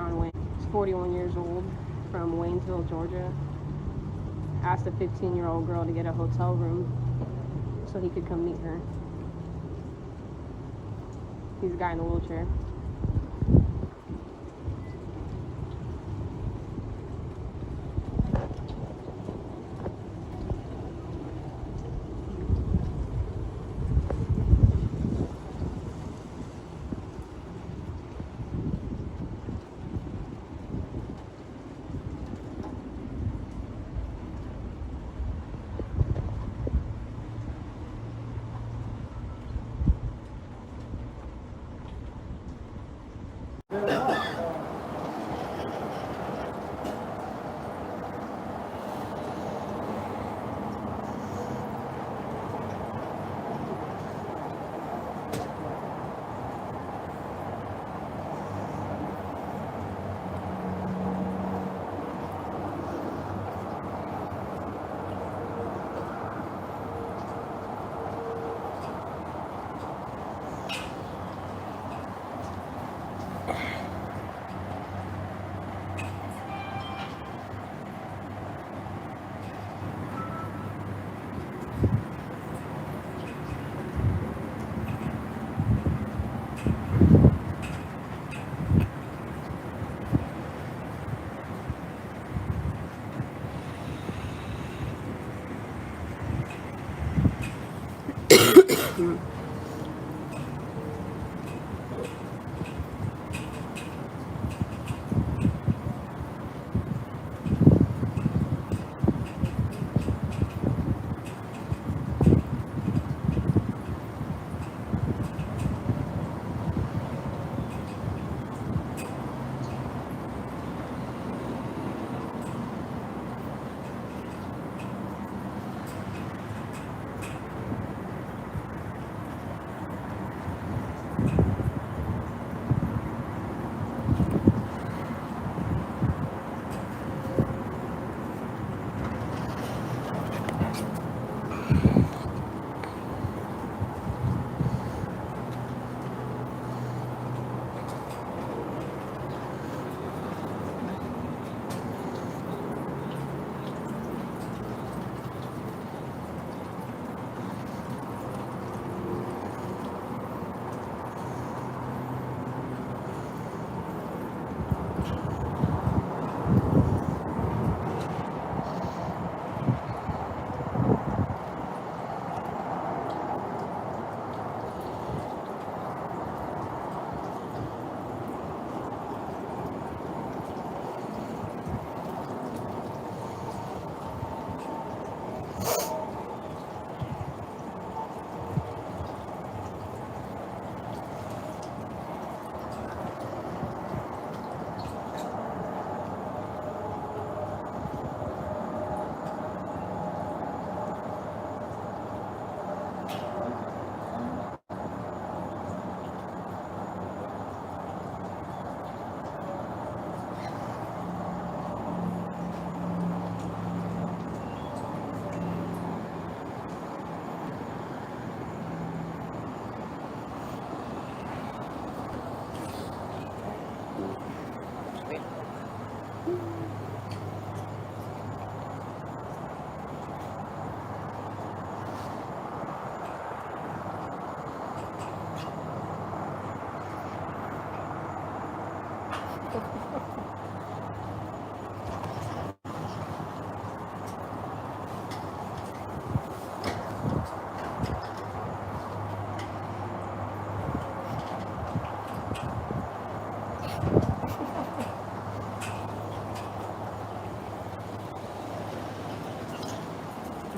John Wayne. He's 41 years old from Waynesville, Georgia. Asked a 15-year-old girl to get a hotel room so he could come meet her. He's a guy in a wheelchair.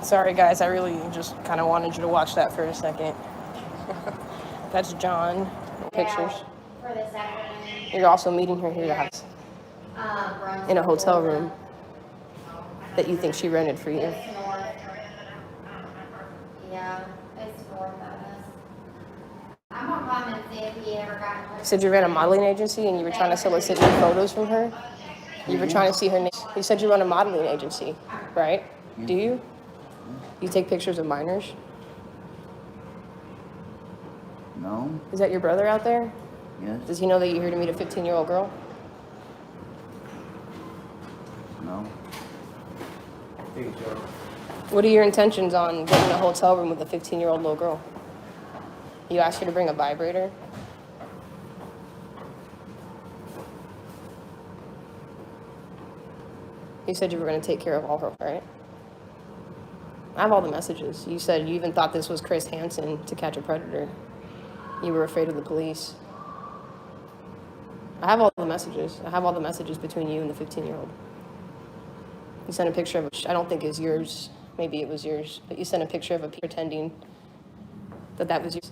Sorry, guys, I really just kind of wanted you to watch that for a second. That's John. Pictures. For the second. You're also meeting her here at the house. In a hotel room that you think she rented for you. It's north. Yeah, it's north of us. I'm gonna come and see if he ever got. You said you ran a modeling agency and you were trying to solicit new photos from her? You were trying to see her name. You said you run a modeling agency, right? Do you? You take pictures of minors? No. Is that your brother out there? Yes. Does he know that you're here to meet a 15-year-old girl? No. Hey, Joe. What are your intentions on getting a hotel room with a 15-year-old little girl? You asked her to bring a vibrator? You said you were going to take care of all her, right? I have all the messages. You said you even thought this was Chris Hansen to catch a predator. You were afraid of the police. I have all the messages. I have all the messages between you and the 15-year-old. You sent a picture of, which I don't think is yours. Maybe it was yours, but you sent a picture of a pretending that was yours.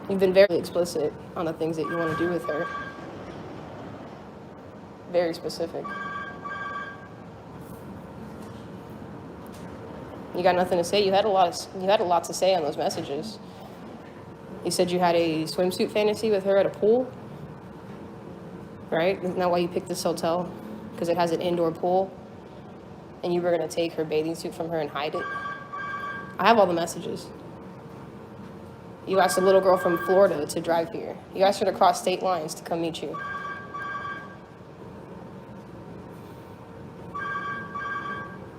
You've been very explicit on the things that you want to do with her. Very specific. You got nothing to say. You had a lot to say on those messages. You said you had a swimsuit fantasy with her at a pool, right? Isn't that why you picked this hotel? Because it has an indoor pool, and you were gonna take her bathing suit from her and hide it. I have all the messages. You asked a little girl from Florida to drive here. You asked her to cross state lines to come meet you.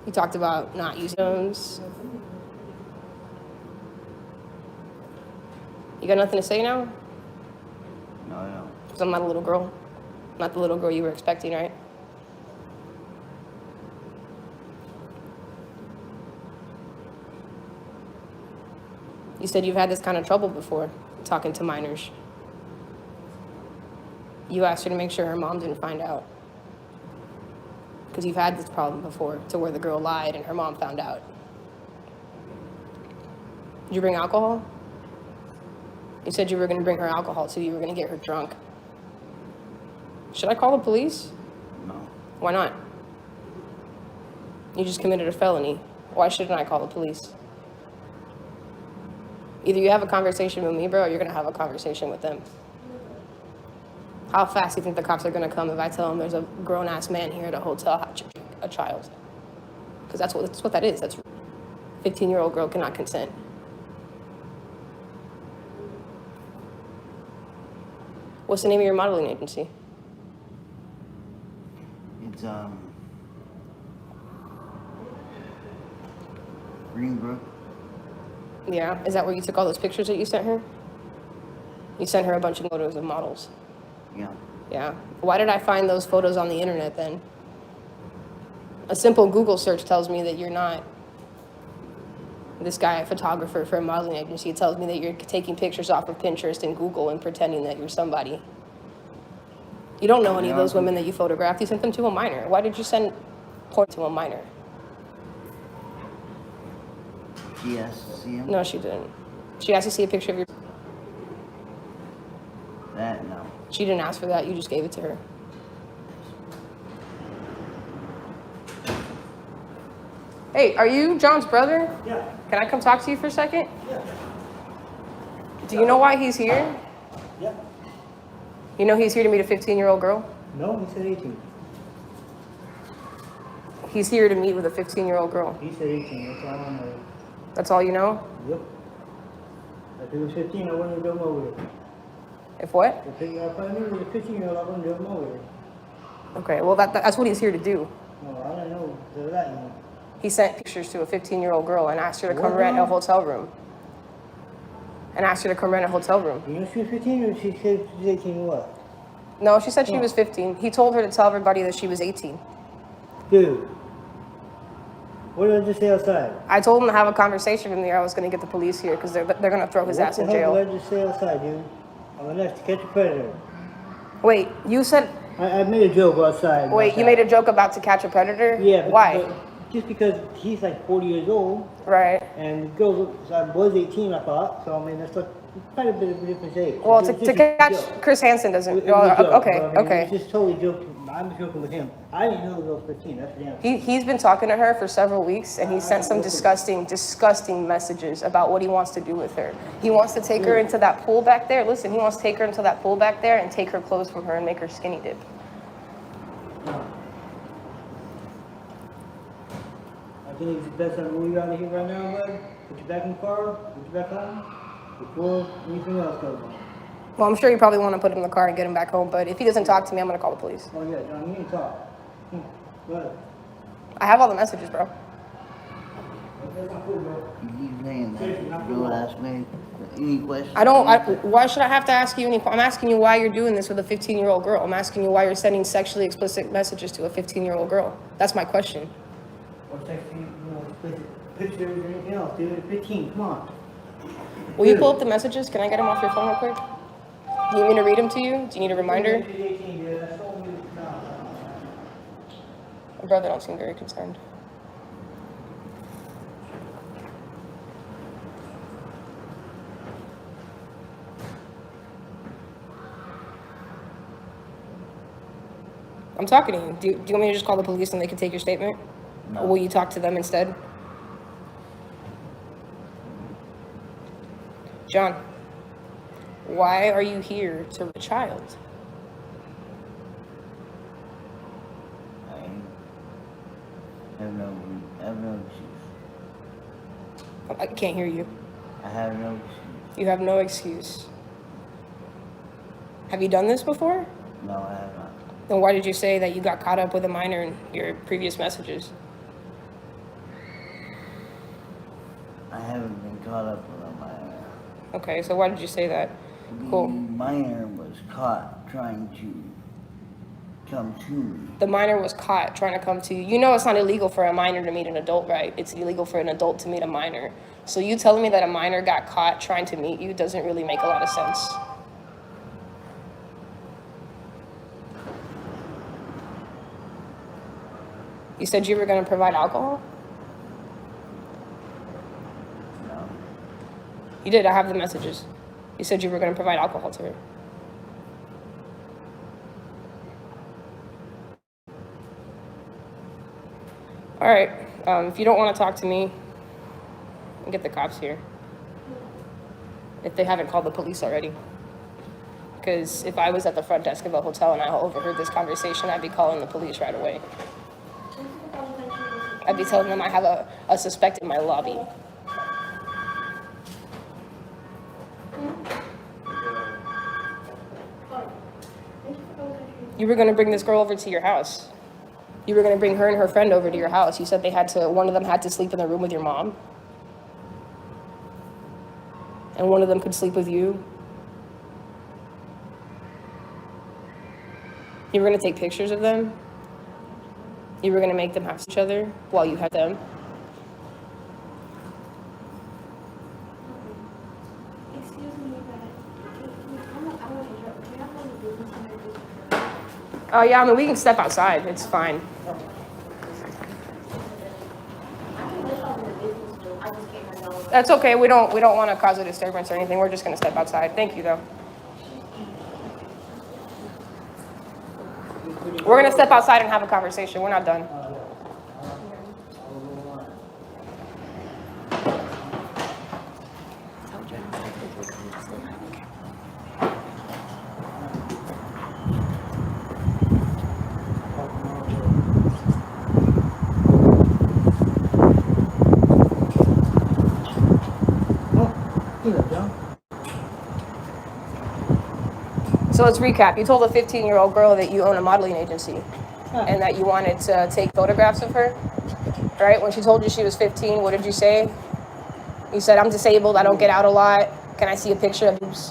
You talked about not using phones. You got nothing to say now? No, I don't. Because I'm not a little girl. Not the little girl you were expecting, right? You said you've had this kind of trouble before, talking to minors. You asked her to make sure her mom didn't find out. Because you've had this problem before, to where the girl lied and her mom found out. Did you bring alcohol? You said you were going to bring her alcohol too. You were going to get her drunk. Should I call the police? No. Why not? You just committed a felony. Why shouldn't I call the police? Either you have a conversation with me, bro, or you're going to have a conversation with them. How fast do you think the cops are going to come if I tell them there's a grown-ass man here at a hotel, a child? Because that's what that is. That's 15-year-old girl cannot consent. What's the name of your modeling agency? It's, Greenbrook. Yeah, is that where you took all those pictures that you sent her? You sent her a bunch of photos of models. Yeah. Yeah. Why did I find those photos on the internet then? A simple Google search tells me that you're not this guy, a photographer for a modeling agency. It tells me that you're taking pictures off of Pinterest and Google and pretending that you're somebody. You don't know any of those women that you photographed. You sent them to a minor. Why did you send porn to a minor? She asked to see him? No, she didn't. She asked to see a picture of your... That, no. She didn't ask for that. You just gave it to her. Hey, are you John's brother? Yeah. Can I come talk to you for a second? Yeah. Do you know why he's here? Yeah. You know he's here to meet a 15-year-old girl? No, he said 18. He's here to meet with a 15-year-old girl. He said 18. That's all I know. That's all you know? Yep. If it was 15, I wouldn't have done over it. If what? If I knew it was a 15-year-old, I wouldn't have done over it. Okay, well, that's what he's here to do. No, I don't know. So that, you know. He sent pictures to a 15-year-old girl and asked her to come rent a hotel room. And asked her to come rent a hotel room. You know she was 15 or she said she's 18 or what? No, she said she was 15. He told her to tell everybody that she was 18. Dude. What did I just say outside? I told him to have a conversation with me or I was going to get the police here because they're going to throw his ass in What the hell jail. did I just say outside, dude? I'm an next to catch a predator. Wait, you said... I made a joke outside. Wait, you made a joke about To Catch a Predator? Yeah. Why? But just because he's like 40 years old. Right. And the girl was 18, I thought. So, I mean, that's like quite a bit of a different age. Well, It was to just a catch joke. Chris Hansen doesn't... It was a joke, okay, but I mean, okay. It was just totally joking. I'm joking with him. I didn't know the girl was 15. That's the damn. He's been talking to her for several weeks, and he sent some disgusting messages about what he wants to do with her. He wants to take her into that pool back there. Listen, he wants to take her into that pool back there and take her clothes from her and make her skinny dip. I think it's the best time to move you out of here right now, bud. Put you back in the car. Put you back on. Before anything else goes on. Well, I'm sure you probably want to put him in the car and get him back home, but if he doesn't talk to me, I'm going to call the police. Oh, yeah, John, you need to talk. Go ahead. I have all the messages, bro. That's not cool, bro. You keep saying that. Go ask me any questions. Why should I have to ask you I'm asking you why you're doing this with a 15-year-old girl. I'm asking you why you're sending sexually explicit messages to a 15-year-old girl. That's my question. Or sexy, you know, explicit pictures or anything else, dude. 15, come on. Will you pull up the messages? Can I get them off your phone real quick? Do you need me to read them to you? Do you need a reminder? 18, dude. That's all we, no. My brother don't seem very concerned. I'm talking to you. Do you want me to just call the police and they can take your statement? No. Or will you talk to them instead? John, why are you here to a child? I have no excuse. I can't hear you. I have no excuse. You have no excuse. Have you done this before? No, I have not. Then why did you say that you got caught up with a minor in your previous messages? I haven't been caught up with a minor. Okay, so why did you say that? The Cool. minor was caught trying to come to me. The minor was caught trying to come to you. You know it's not illegal for a minor to meet an adult, right? It's illegal for an adult to meet a minor. So you telling me that a minor got caught trying to meet you doesn't really make a lot of sense. You said you were going to provide alcohol? No. You did. I have the messages. You said you were going to provide alcohol to her. All right. If you don't want to talk to me, I'll get the cops here. If they haven't called the police already. Because if I was at the front desk of a hotel and I overheard this conversation, I'd be calling the police right away. I'd be telling them I have a suspect in my lobby. You were going to bring this girl over to your house. You were going to bring her and her friend over to your house. You said one of them had to sleep in the room with your mom. And one of them could sleep with you. You were going to take pictures of them. You were going to make them have each other while you had them. Excuse me, but I want to interrupt. Do you have any business in Oh, yeah, I mean, we can step outside. It's fine. I can live on your business too. I just can't handle it. That's okay. We don't want to cause a disturbance or anything. We're just going to step outside. Thank you, though. We're going to step outside and have a conversation. We're not done. So let's recap. You told a 15-year-old girl that you own a modeling agency and that you wanted to take photographs of her, right? When she told you she was 15, what did you say? You said, I'm disabled, I don't get out a lot. Can I see a picture of boobs?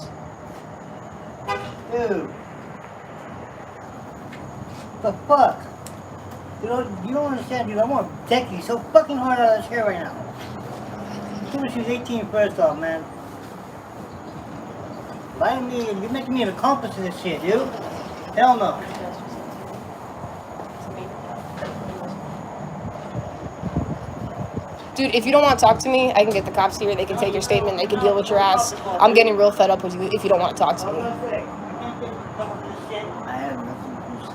Dude. The fuck? You don't understand, dude. I want to protect you so fucking hard out of this hair right now. I told her she was 18 first off, man. Lying to me, you're making me an accomplice in this shit, dude. Hell no. Dude, if you don't want to talk to me, I can get the cops here. They can take your statement. They can deal with your ass. I'm getting real fed up with you if you don't want to talk to me. I have nothing to say.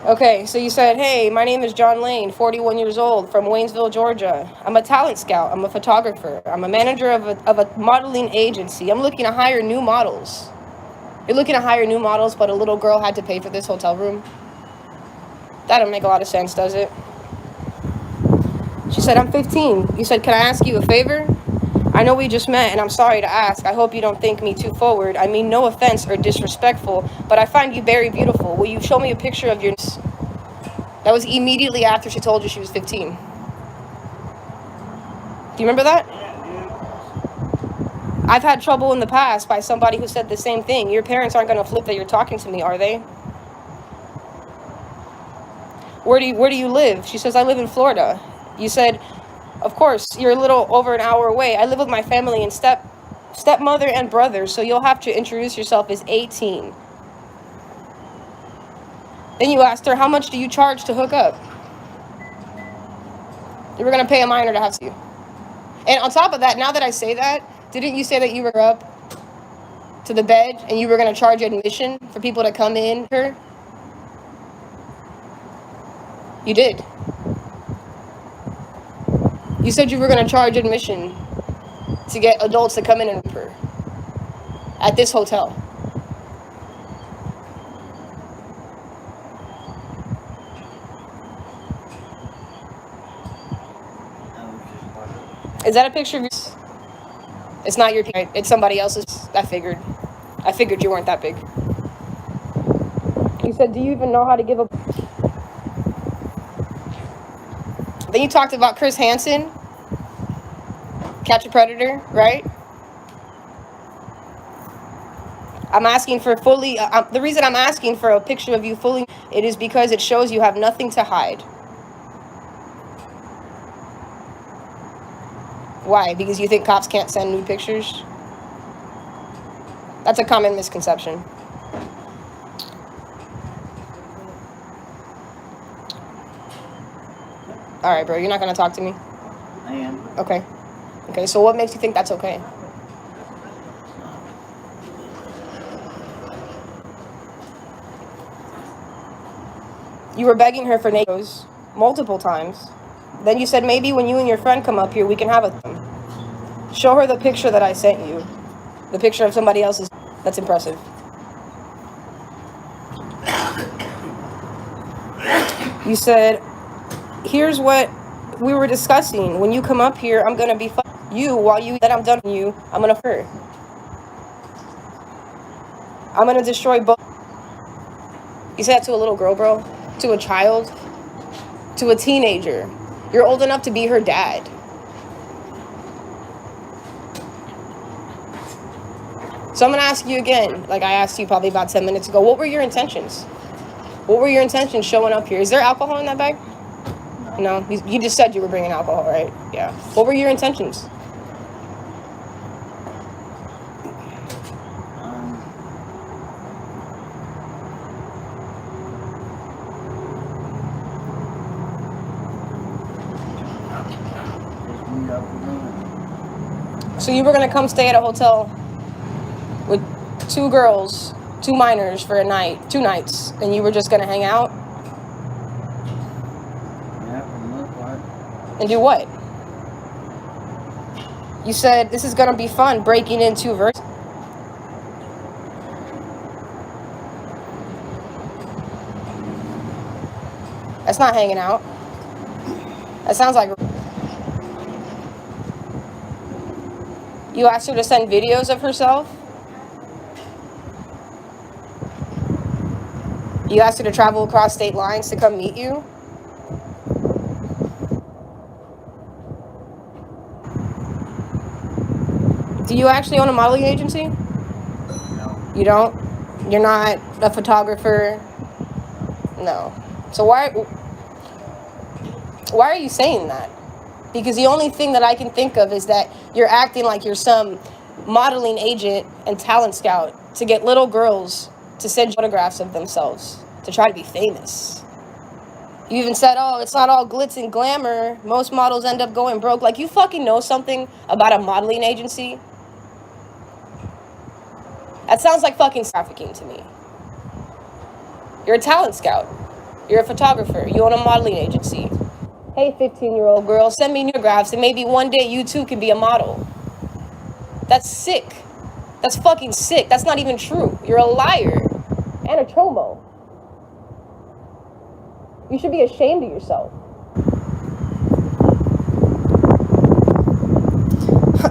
Okay, so you said, hey, my name is John Lane, 41 years old, from Waynesville, Georgia. I'm a talent scout. I'm a photographer. I'm a manager of a modeling agency. I'm looking to hire new models. You're looking to hire new models, but a little girl had to pay for this hotel room? That don't make a lot of sense, does it? She said, I'm 15. You said, can I ask you a favor? I know we just met, and I'm sorry to ask. I hope you don't think me too forward. I mean no offense or disrespectful, but I find you very beautiful. Will you show me a picture of your... That was immediately after she told you she was 15. Do you remember that? I've had trouble in the past by somebody who said the same thing. Your parents aren't going to flip that you're talking to me, are they? Where do you live? She says, I live in Florida. You said, of course, you're a little over an hour away. I live with my family and stepmother and brother, so you'll have to introduce yourself as 18. Then you asked her, how much do you charge to hook up? You were going to pay a minor to have you. And on top of that, now that I say that, didn't you say that you were up to the bed and you were going to charge admission for people to come in here? You did. You said you were going to charge admission to get adults to come in and rape her at this hotel. Is that a picture of yours? It's not your parent. It's somebody else's. I figured you weren't that big. You said, do you even know how to give a... Then you talked about Chris Hansen, Catch a Predator, right? I'm asking for fully... the reason I'm asking for a picture of you fully, it is because it shows you have nothing to hide. Why? Because you think cops can't send nude pictures? That's a common misconception. All right, bro, you're not going to talk to me? I am. Okay. Okay, so what makes you think that's okay? You were begging her for neighbors multiple times. Then you said maybe when you and your friend come up here, we can have a thing. Show her the picture that I sent you. The picture of somebody else's. That's impressive. You said, here's what we were discussing. When you come up here, I'm going to be you while you that I'm done with you. I'm going to fur. I'm going to destroy both. You said that to a little girl, bro? To a child? To a teenager? You're old enough to be her dad. So I'm going to ask you again, like I asked you probably about 10 minutes ago, what were your intentions? What were your intentions showing up here? Is there alcohol in that bag? No? You just said you were bringing alcohol, right? Yeah. What were your intentions? So you were going to come stay at a hotel with 2 girls, 2 minors for a night, 2 nights, and you were just going to hang out? Yeah, for the most part. And do what? You said this is going to be fun, breaking into verses. That's not hanging out. That sounds like... You asked her to send videos of herself? You asked her to travel across state lines to come meet you? Do you actually own a modeling agency? No. You don't? You're not a photographer? No. So why are you saying that? Because the only thing that I can think of is that you're acting like you're some modeling agent and talent scout to get little girls to send photographs of themselves to try to be famous. You even said, oh, it's not all glitz and glamour. Most models end up going broke. Like, you fucking know something about a modeling agency? That sounds like fucking trafficking to me. You're a talent scout. You're a photographer. You own a modeling agency. Hey, 15-year-old girl, send me photographs and maybe one day you too can be a model. That's sick. That's fucking sick. That's not even true. You're a liar and a chomo. You should be ashamed of yourself.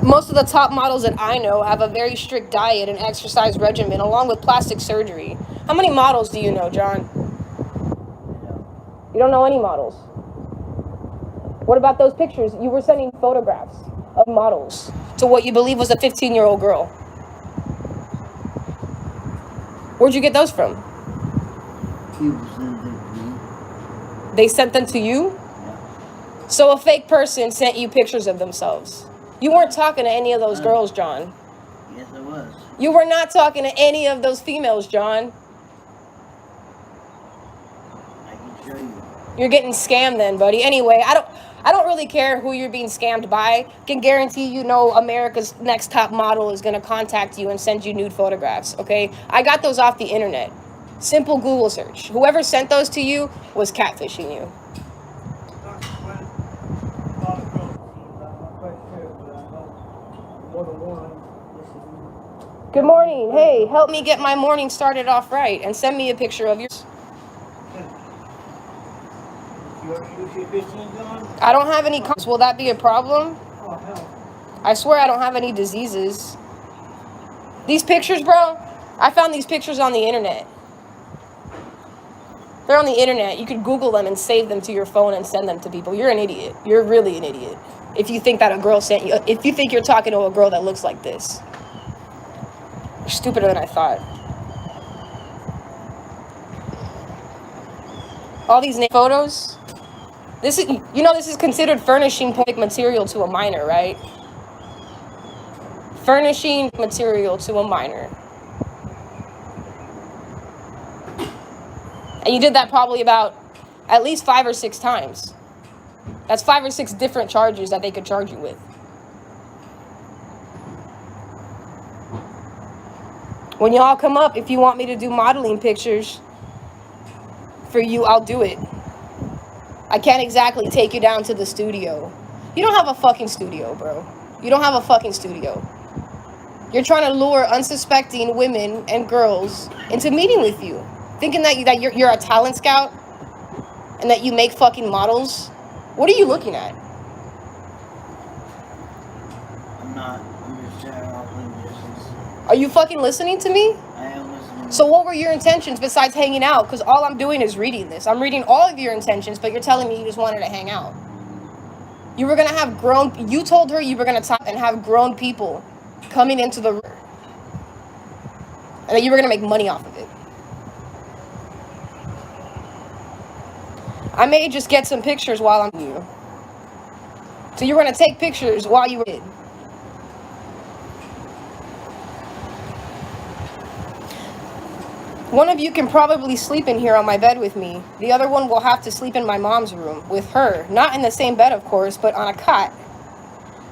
Most of the top models that I know have a very strict diet and exercise regimen along with plastic surgery. How many models do you know, John? You don't know any models. What about those pictures? You were sending photographs of models to what you believe was a 15-year-old girl. Where'd you get those from? People send them to me. They sent them to you? Yeah. So a fake person sent you pictures of themselves. You weren't talking to any of those girls, John. Yes, I was. You were not talking to any of those females, John. I can show you. You're getting scammed then, buddy. Anyway, I don't really care who you're being scammed by. Can guarantee you know America's next top model is going to contact you and send you nude photographs, okay? I got those off the internet. Simple Google search. Whoever sent those to you was catfishing you. Good morning. Hey, help me get my morning started off right and send me a picture of yours. I don't have any. Will that be a problem? Oh, hell. I swear I don't have any diseases. These pictures, bro, I found these pictures on the internet. They're on the internet. You could Google them and save them to your phone and send them to people. You're an idiot. You're really an idiot. If you think that a girl sent you, if you think you're talking to a girl that looks like this. You're stupider than I thought. All these photos. This is, you know, this is considered furnishing public material to a minor, right? Furnishing material to a minor. And you did that probably about at least 5 or 6 times. That's 5 or 6 different charges that they could charge you with. When y'all come up, if you want me to do modeling pictures for you, I'll do it. I can't exactly take you down to the studio. You don't have a fucking studio, bro. You don't have a fucking studio. You're trying to lure unsuspecting women and girls into meeting with you, thinking that you're a talent scout and that you make fucking models. What are you looking at? I'm not. I'm just sharing off distance. Are you fucking listening to me? I am listening. So what were your intentions besides hanging out? Because all I'm doing is reading this. I'm reading all of your intentions, but you're telling me you just wanted to hang out. You were going to have you told her you were going to talk and have grown people coming into the room. And that you were going to make money off of it. I may just get some pictures while I'm with you. So you're going to take pictures while you were. One of you can probably sleep in here on my bed with me. The other one will have to sleep in my mom's room with her. Not in the same bed, of course, but on a cot.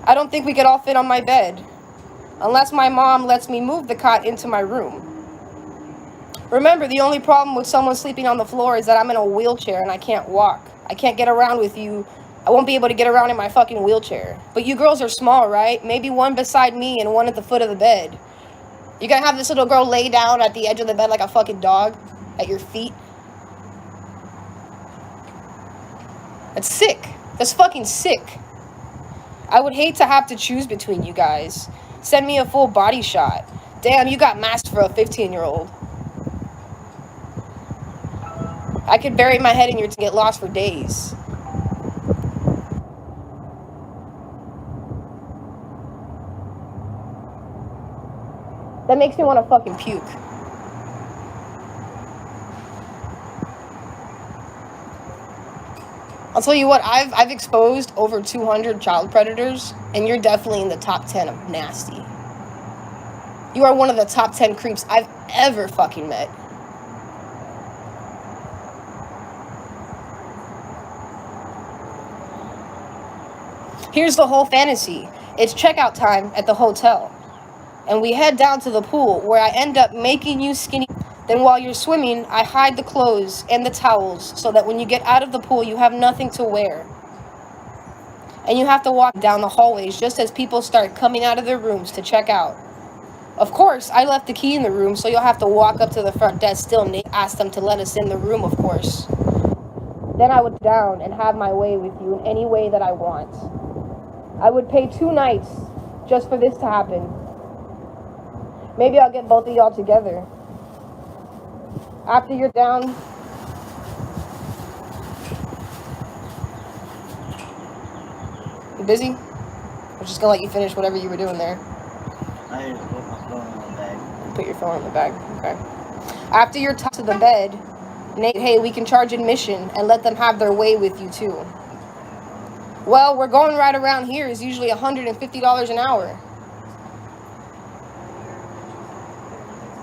I don't think we could all fit on my bed. Unless my mom lets me move the cot into my room. Remember, the only problem with someone sleeping on the floor is that I'm in a wheelchair and I can't walk. I can't get around with you. I won't be able to get around in my fucking wheelchair. But you girls are small, right? Maybe one beside me and one at the foot of the bed. You're gonna have this little girl lay down at the edge of the bed like a fucking dog at your feet? That's sick. That's fucking sick. I would hate to have to choose between you guys. Send me a full body shot. Damn, you got masked for a 15-year-old. I could bury my head in your to get lost for days. That makes me want to fucking puke. I'll tell you what, I've exposed over 200 child predators, and you're definitely in the top 10 of nasty. You are one of the top 10 creeps I've ever fucking met. Here's the whole fantasy. It's checkout time at the hotel. And we head down to the pool where I end up making you skinny. Then while you're swimming, I hide the clothes and the towels so that when you get out of the pool, you have nothing to wear. And you have to walk down the hallways just as people start coming out of their rooms to check out. Of course, I left the key in the room, so you'll have to walk up to the front desk still and ask them to let us in the room, of course. Then I would down and have my way with you in any way that I want. I would pay 2 nights just for this to happen. Maybe I'll get both of y'all together. After you're down. You busy? I'm just gonna let you finish whatever you were doing there. I just put my phone in the bag. Put your phone in the bag. Okay. After you're tied to the bed, Nate, hey, we can charge admission and let them have their way with you too. Well, we're going right around here is usually $150 an hour.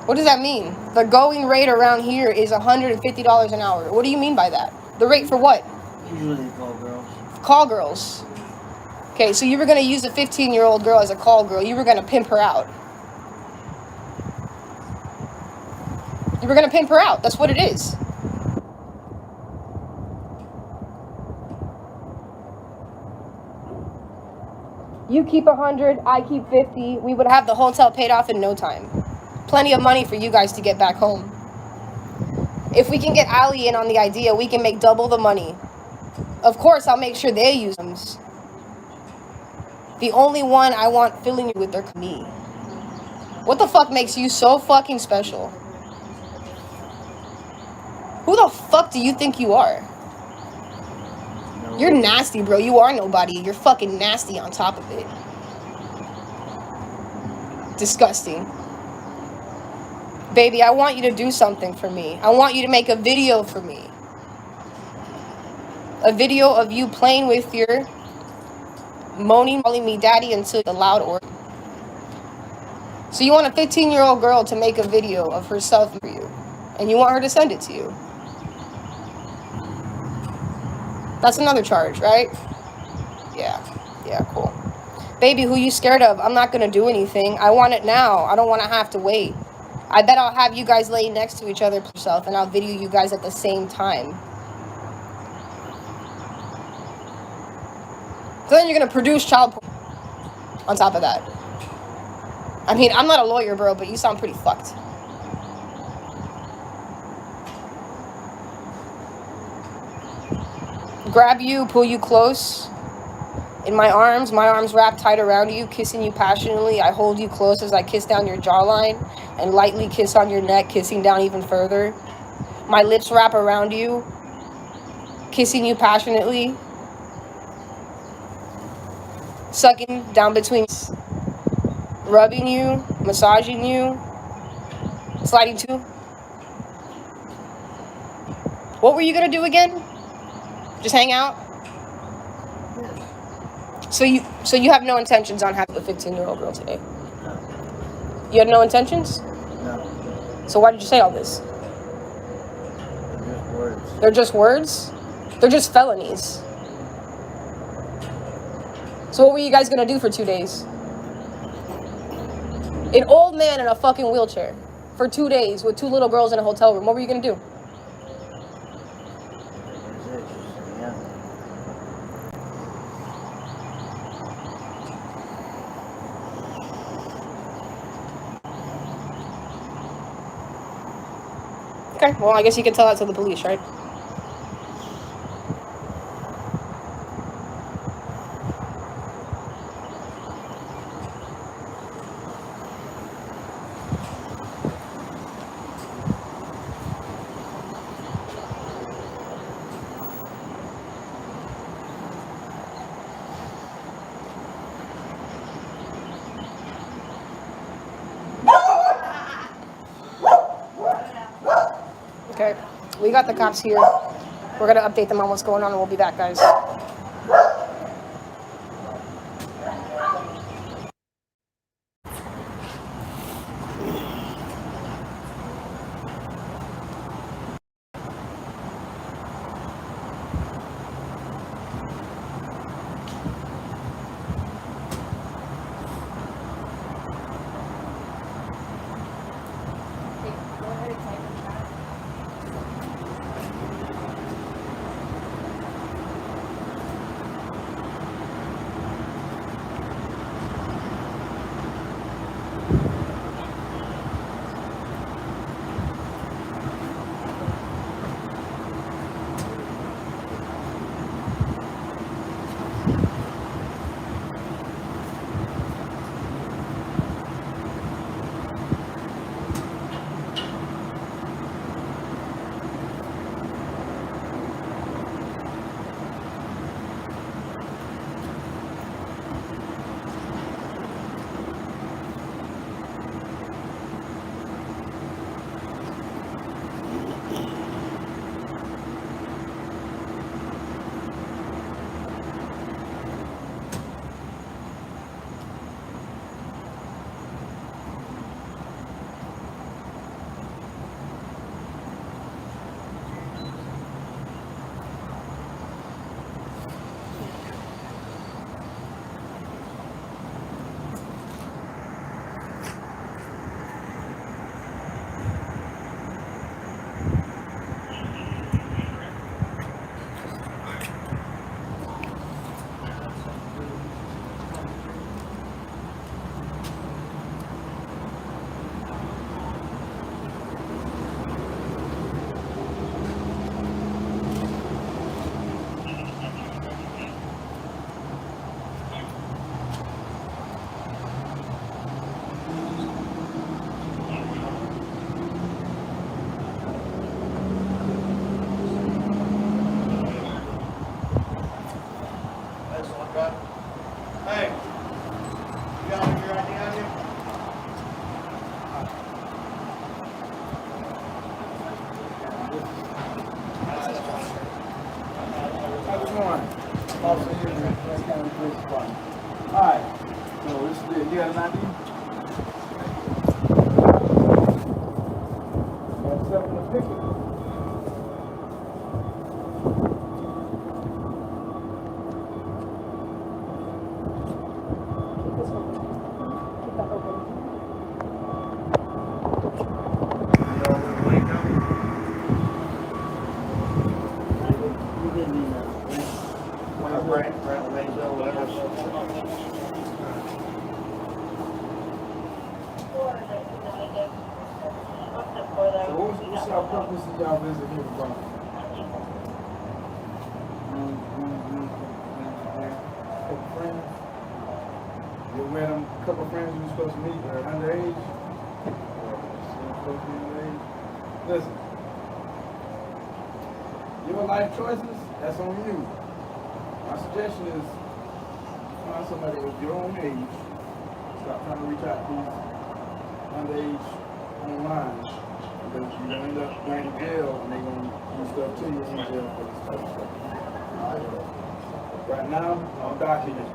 What does that mean? The going rate around here is $150 an hour. What do you mean by that? The rate for what? Usually they call girls. Call girls. Okay, so you were going to use a 15-year-old girl as a call girl. You were going to pimp her out. You were going to pimp her out. That's what it is. You keep 100, I keep 50. We would have the hotel paid off in no time. Plenty of money for you guys to get back home. If we can get Ali in on the idea, we can make double the money. Of course, I'll make sure they use them. The only one I want filling you with their me. What the fuck makes you so fucking special? Who the fuck do you think you are? No. You're nasty, bro. You are nobody. You're fucking nasty on top of it. Disgusting. Baby, I want you to do something for me. I want you to make a video for me. A video of you playing with your moaning, calling me daddy until the loud order. So you want a 15-year-old girl to make a video of herself for you. And you want her to send it to you. That's another charge, right? Yeah, cool. Baby, who you scared of? I'm not gonna do anything. I want it now. I don't want to have to wait. I bet I'll have you guys lay next to each other yourself, and I'll video you guys at the same time. So then you're gonna produce child porn on top of that. I mean, I'm not a lawyer, bro, but you sound pretty fucked. Grab you, pull you close in my arms wrapped tight around you, kissing you passionately. I hold you close as I kiss down your jawline and lightly kiss on your neck, kissing down even further. My lips wrap around you, kissing you passionately, sucking down between, rubbing you, massaging you, sliding too. What were you gonna do again? Just hang out? So you have no intentions on having a 15-year-old girl today? No. You had no intentions? No. So why did you say all this? They're just words. They're just words? They're just felonies. So what were you guys gonna do for 2 days? An old man in a fucking wheelchair for 2 days with 2 little girls in a hotel room. What were you gonna do? Yeah. Okay, well, I guess you can tell that to the police, right? Okay, we got the cops here. We're gonna update them on what's going on and we'll be back, guys. Officer Henry, West County Police Department. Alright, so this is it. You got an ID? Got yourself in the picture. You didn't need that. So what's y'all purpose of y'all visit here from? Couple friends? You met them, couple friends you were supposed to meet, they're underage? Or supposed to be underage? Listen. Your life choices, that's on you. My suggestion is find somebody of your own age. Stop trying to reach out to these underage online. Because you're going to end up going to jail and they're going to do stuff to you in jail for this type of stuff. Right now, I'm documented.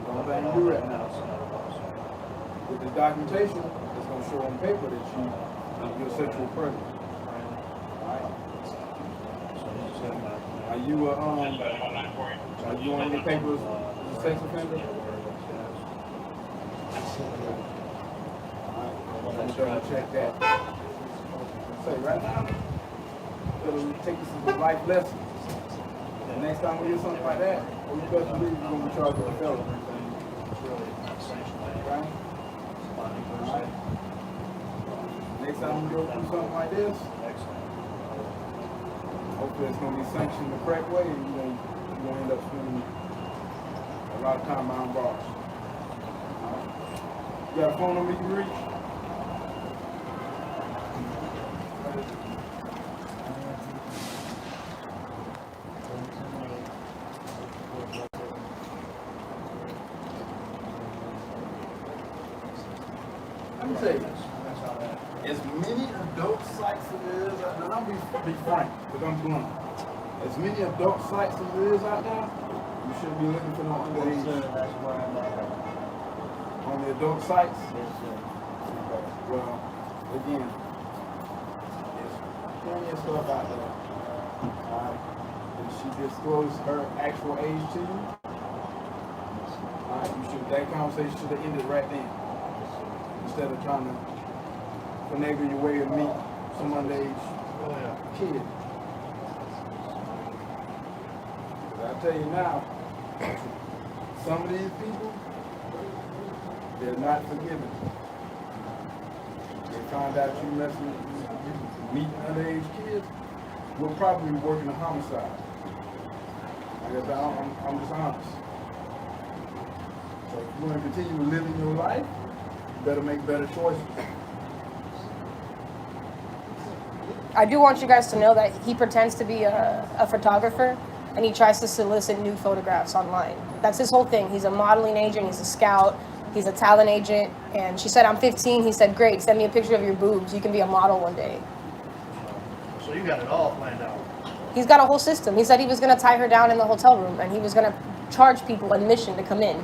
The only thing you do right now. With this documentation, it's going to show on paper that you're a sexual predator. Are you on your papers as a sex offender? I'm sure check that. Say right now, it'll take you some life lessons. The next time we do something like that, you best believe you're going to be charged with a felony. Right? Alright. Next time we go through something like this, hopefully it's going to be sanctioned the correct way and you're going to end up spending a lot of time behind bars. Alright. You got a phone number you can reach? Let me tell you, as many adult sites as there is out there, and I'll be frank, because I'm blunt. As many adult sites as there is out there, you shouldn't be looking for no underage. That's where I'm at. On the adult sites, Yes, sir. well, again, there's plenty of stuff out there. Did she disclose her actual age to you? That conversation should have ended right then. Instead of trying to finagle your way to meet some underage kid. I tell you now, some of these people, they're not forgiven. They find out you meeting underage kids, we'll probably be working a homicide. Like I said, I'm just honest. So if you want to continue living your life, you better make better choices. I do want you guys to know that he pretends to be a photographer and he tries to solicit new photographs online. That's his whole thing. He's a modeling agent, he's a scout, he's a talent agent. And she said, I'm 15. He said, great, send me a picture of your boobs. You can be a model one day. So you got it all planned out. He's got a whole system. He said he was going to tie her down in the hotel room and he was going to charge people admission to come in.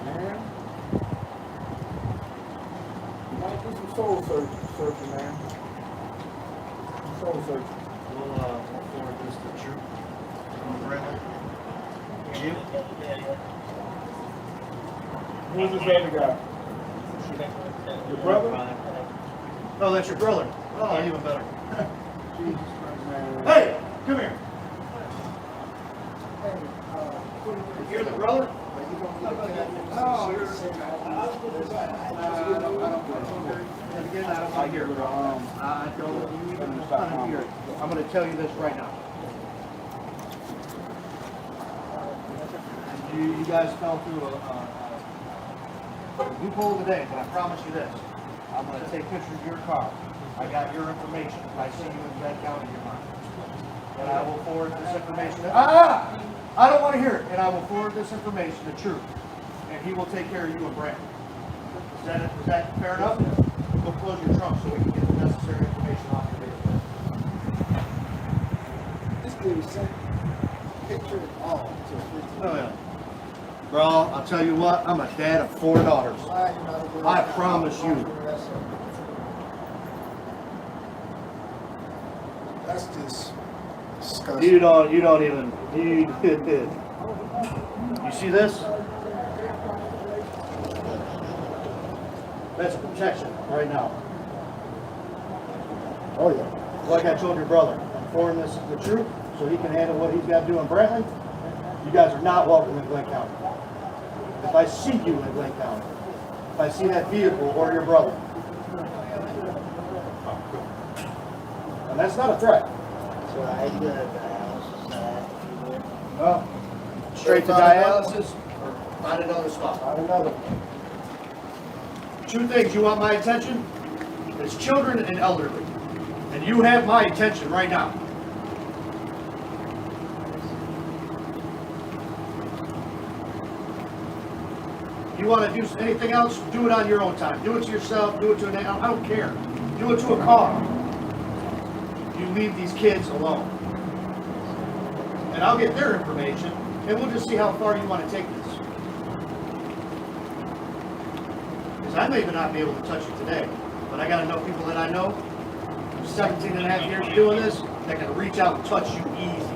Man, you might do some soul searching, man. Some soul searching. We'll forward this to Troop. Bradley. You? Who's this other guy? Your brother? Oh, that's your brother. Oh, even better. Jesus Christ, man. Hey, come here. You're the brother? I hear it. I don't hear it. I'm going to tell you this right now. You guys fell through a loophole today, but I promise you this. I'm going to take pictures of your car. I got your information. I see you in Benton County, you're mine. And I will forward this information. I don't want to hear it. And I will forward this information to Troop. And he will take care of you and Brandon. Is that fair enough? We'll close your trunk so we can get the necessary information off your vehicle. This dude is sick. Oh, yeah. Bro, I'll tell you what, I'm a dad of 4 daughters. I promise you. That's just disgusting. You don't even, you see this? That's a protection right now. Oh, yeah. Like I told your brother, I'm pouring this the truth so he can handle what he's got to do in Brantley. You guys are not welcome in Glenn County. If I see you in Glenn County, if I see that vehicle or your brother, and that's not a threat. So I did dialysis, No. Straight to dialysis or find another spot. Not another. 2 things you want my attention. It's children and elderly. And you have my attention right now. You want to do anything else, do it on your own time. Do it to yourself, do it to I don't care. Do it to a car. You leave these kids alone. And I'll get their information, and we'll just see how far you want to take this. Because I may not be able to touch you today, but I got enough people that I know, 17 and a half years doing this, that can reach out and touch you easy.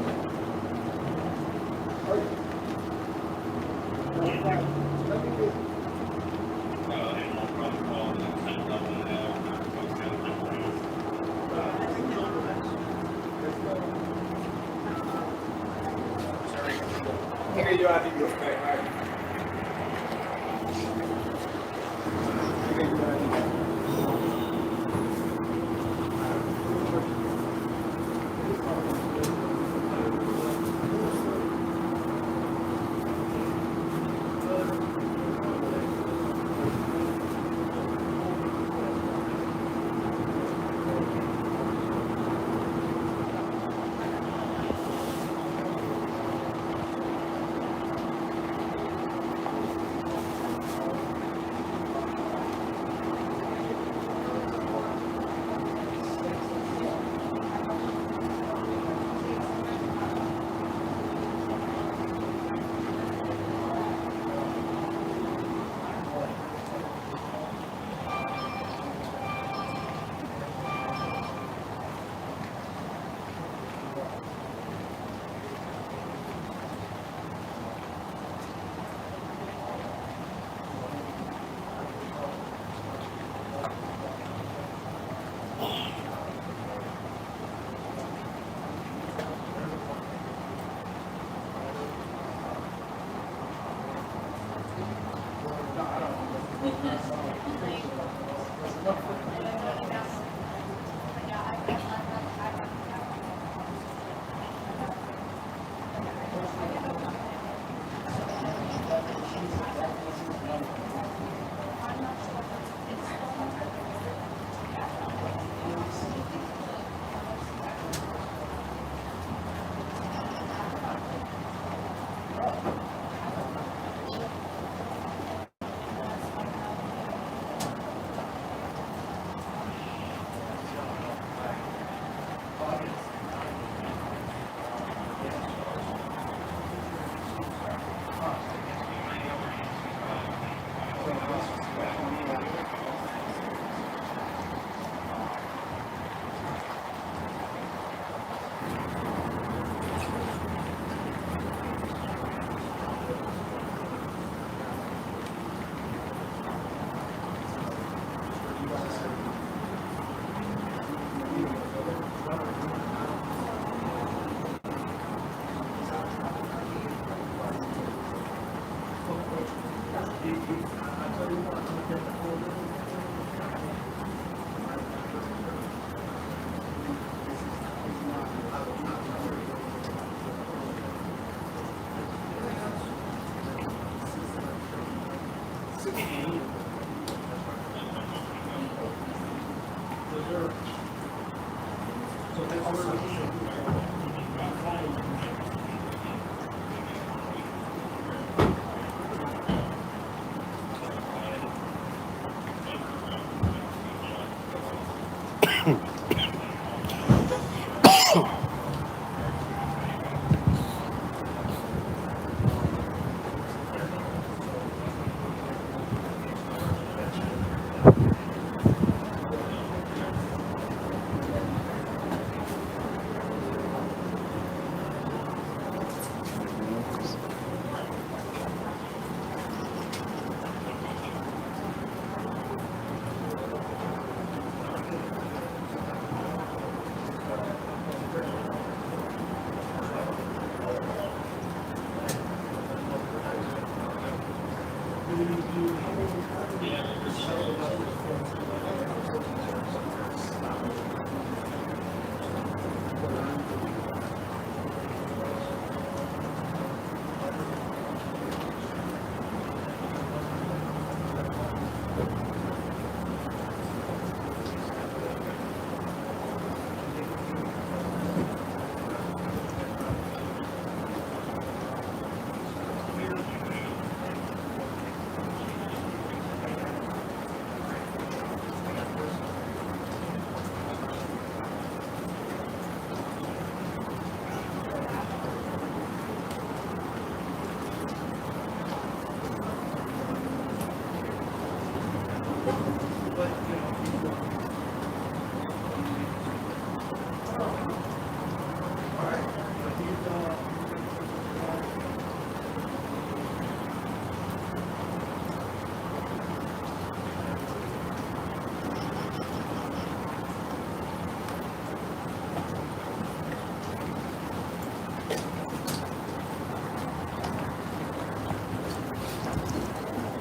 Here you are, you okay, right?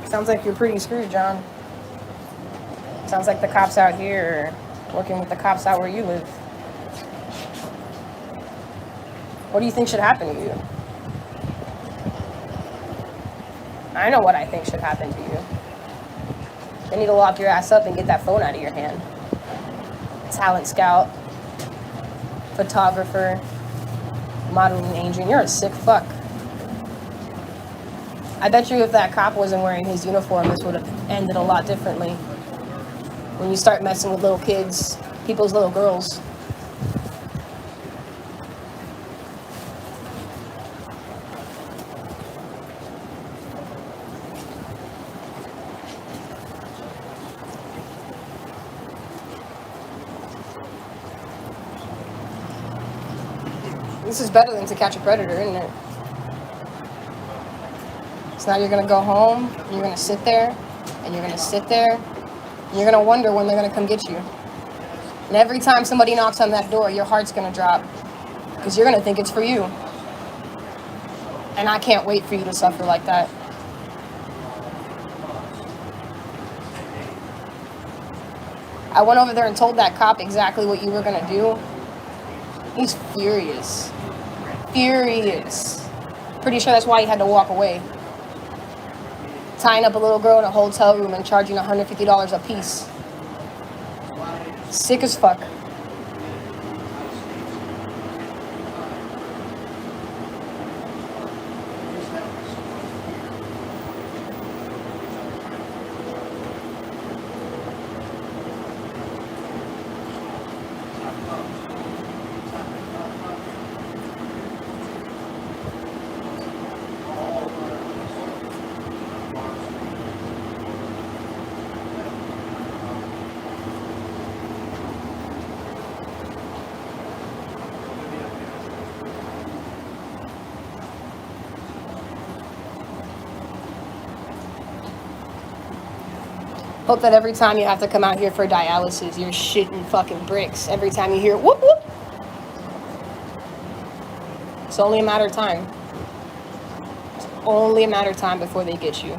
Sounds like you're pretty screwed, John. Sounds like the cops out here are working with the cops out where you live. What do you think should happen to you? I know what I think should happen to you. They need to lock your ass up and get that phone out of your hand. Talent scout, photographer, modeling agent. You're a sick fuck. I bet you if that cop wasn't wearing his uniform, this would have ended a lot differently. When you start messing with little kids, people's little girls. This is better than To Catch a Predator, isn't it? So now you're gonna go home, and you're gonna sit there, and you're gonna sit there, and you're gonna wonder when they're gonna come get you. And every time somebody knocks on that door, your heart's gonna drop, because you're gonna think it's for you. And I can't wait for you to suffer like that. I went over there and told that cop exactly what you were gonna do. He's furious. Furious. Pretty sure that's why he had to walk away. Tying up a little girl in a hotel room and charging $150 a piece. Sick as fuck. Hope that every time you have to come out here for dialysis, you're shitting fucking bricks. Every time you hear whoop whoop. It's only a matter of time. It's only a matter of time before they get you.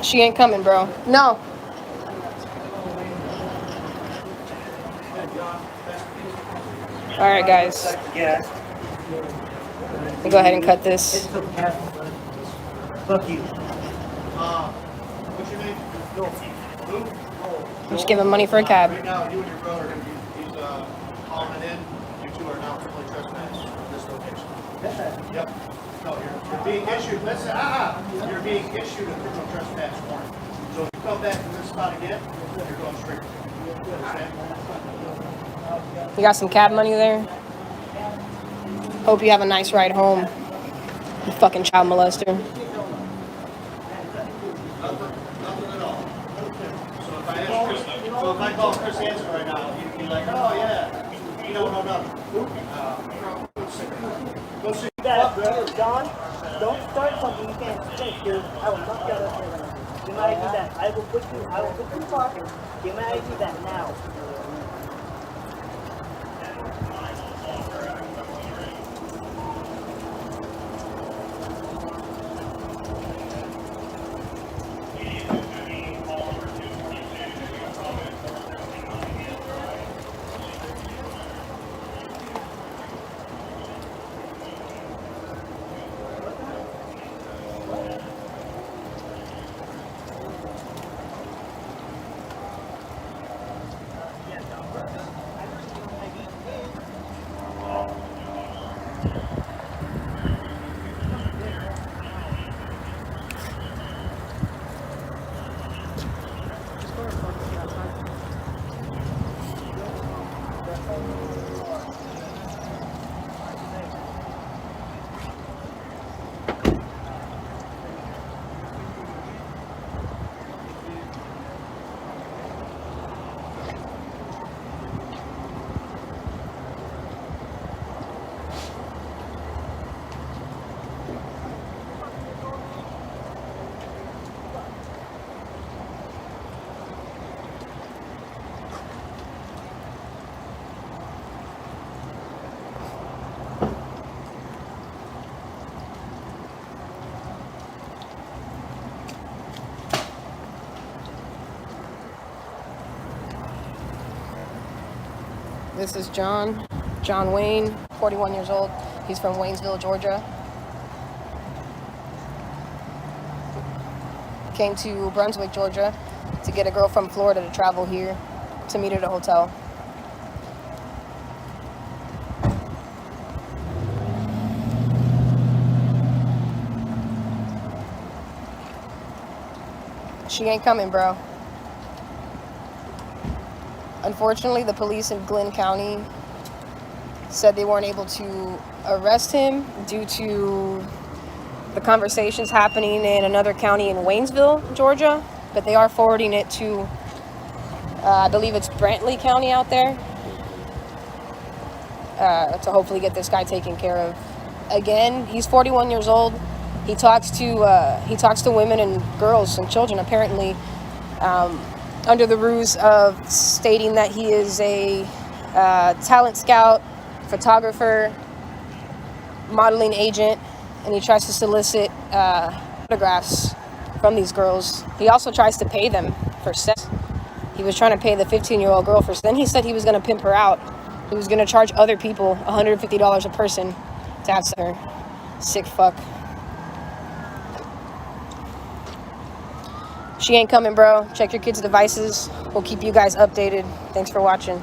She ain't coming, bro. No. All right, guys. We'll go ahead and cut this. Fuck you. What's your name? I'm just giving money for a cab. Right now, you and your brother, he's calling it in. You two are now criminally trespassed from this location. Yep. No, you're being issued, listen, you're being issued a criminal trespass warrant. So if you come back to this spot again, you're going straight. Understand? You got some cab money there? Hope you have a nice ride home, you fucking child molester. Nothing at all. So if I call Chris Hansen right now, you'd be like, oh yeah, you don't know nothing. Go see That, bro. John, don't start something you can't finish, dude. I will knock you out of here right now. Give my ID back. I will put you in the car. Give my ID back now. This is John Wayne, 41 years old. He's from Waynesville, Georgia. Came to Brunswick, Georgia to get a girl from Florida to travel here to meet at a hotel. She ain't coming, bro. Unfortunately, the police in Glynn County said they weren't able to arrest him due to the conversations happening in another county in Waynesville, Georgia, but they are forwarding it to, I believe it's Brantley County out there, to hopefully get this guy taken care of. Again, he's 41 years old. He talks to women and girls and children, apparently, under the ruse of stating that he is a talent scout, photographer, modeling agent, and he tries to solicit photographs from these girls. He also tries to pay them for sex. He was trying to pay the 15-year-old girl for sex. Then he said he was going to pimp her out. He was going to charge other people $150 a person to have sex with her. Sick fuck. She ain't coming, bro. Check your kids' devices. We'll keep you guys updated. Thanks for watching.